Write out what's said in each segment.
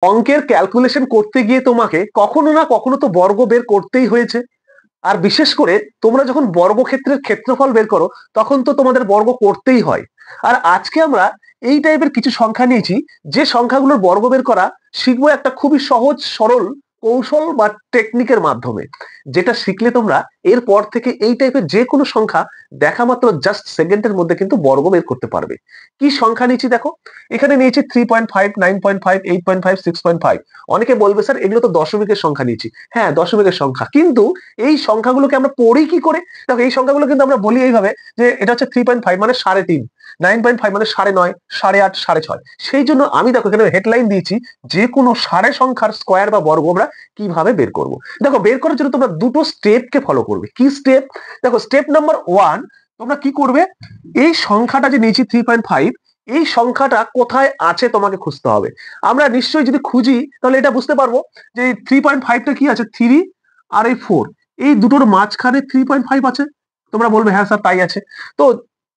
অঙ্কের ক্যালকুলেশন করতে গিয়ে তোমাকে কখনো না কখনো তো বর্গ বের করতেই হয়েছে। আর বিশেষ করে তোমরা যখন বর্গক্ষেত্রের ক্ষেত্রফল বের করো তখন তো তোমাদের বর্গ করতেই হয়। আর আজকে আমরা এই টাইপের কিছু সংখ্যা নিয়েছি, যে সংখ্যাগুলোর বর্গ বের করা শিখবো একটা খুবই সহজ সরল কৌশল বা টেকনিকের মাধ্যমে, যেটা শিখলে তোমরা এরপর থেকে এই টাইপের যে কোনো সংখ্যা দেখা মাত্র জাস্ট সেকেন্ডের মধ্যে কিন্তু বর্গ বের করতে পারবে। কি সংখ্যা নিয়েছি দেখো, এখানে নিয়েছি 3.5, 9.5, 8.5, 6.5। অনেকে বলবে স্যার এগুলো তো দশমিকের সংখ্যা নিয়েছি। হ্যাঁ, দশমিকের সংখ্যা, কিন্তু এই সংখ্যাগুলোকে আমরা পড়ি কি করে? দেখো, এই সংখ্যাগুলো কিন্তু আমরা বলি এইভাবে যে এটা হচ্ছে 3.5 মানে 3.5, 9.5 মানে 9.5, 8.5, 6.5। সেই জন্য আমি দেখো এখানে হেডলাইন দিয়েছি যে কোনো সাড়ে সংখ্যার স্কোয়ার বা বর্গ আমরা কিভাবে বের করব। দেখো, বের করার জন্য তোমরা দুটো স্টেপকে ফলো করবে। কি স্টেপ? দেখো, স্টেপ নাম্বার 1, তোমরা কি করবে, এই সংখ্যাটা যে নিয়েছি 3.5, এই সংখ্যাটা কোথায় আছে তোমাকে খুঁজতে হবে। আমরা নিশ্চয়ই যদি খুঁজি তাহলে এটা বুঝতে পারবো যে 3.5টা কি আছে, 3 আর এই 4, এই দুটোর মাঝখানে 3.5 আছে। তোমরা বলবে হ্যাঁ স্যার তাই আছে। তো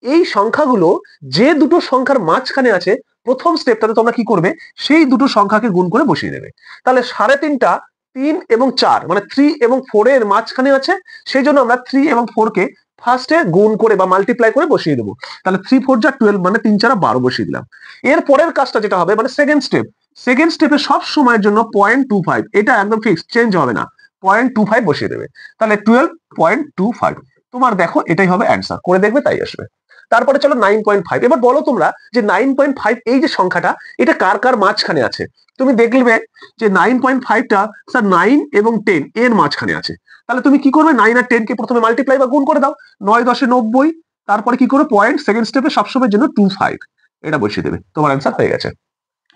এই সংখ্যাগুলো যে দুটো সংখ্যার মাঝখানে আছে, প্রথম স্টেপটাতে তোমরা কি করবে, সেই দুটো সংখ্যাকে গুণ করে বসিয়ে দেবে। তাহলে 3.5টা 3 এবং 4 মানে 3 এবং 4 এর মাঝখানে আছে। সেই জন্য আমরা 3 এবং 4 কে ফার্স্টে গুণ করে বা মাল্টিপ্লাই করে বসিয়ে দেবো। তাহলে 3 4 যা 12 মানে 3 4 12 বসিয়ে দিলাম। এর পরের কাজটা যেটা হবে মানে সেকেন্ড স্টেপে সব সময়ের জন্য 0.25, এটা একদম ফিক্সড, চেঞ্জ হবে না, 0.25 বসিয়ে দেবে। তাহলে 12.25। তোমার দেখো এটাই হবে অ্যান্সার, করে দেখবে তাই আসবে। তারপরে চলো 9.5। এবার বলো তোমরা যে 9.5 এই যে সংখ্যাটা, এটা কার কার মাঝখানে আছে। তুমি দেখবে যে 9.5টা স্যার 9 এবং 10 এর মাঝখানে আছে। তাহলে তুমি কি করবে, 9 আর 10 কে প্রথমে মাল্টিপ্লাই বা গুণ করে দাও, 9 10 90। তারপরে কি করবে, পয়েন্ট সেকেন্ড স্টেপে সবসময়ের জন্য 25, এটা বসিয়ে দেবে, তোমার অ্যান্সার হয়ে গেছে।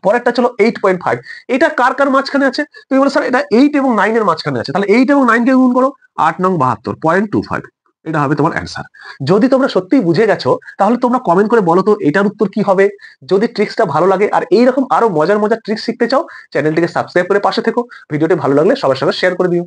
পরেরটা চলো 8.5, এটা কার কার মাঝখানে আছে। তুমি বলো স্যার এটা 8 এবং 9 এর মাঝখানে আছে। তাহলে 8 এবং 9 কে গুণ করো, 8 9 72, 0.25, এটা হবে তোমার অ্যান্সার। যদি তোমরা সত্যিই বুঝে গেছো তাহলে তোমরা কমেন্ট করে বলো তো এটার উত্তর কি হবে। যদি ট্রিক্সটা ভালো লাগে আর এইরকম আরো মজার মজার ট্রিক্স শিখতে চাও, চ্যানেলটিকে সাবস্ক্রাইব করে পাশে থেকো। ভিডিওটি ভালো লাগলে সবার সঙ্গে শেয়ার করে দিও।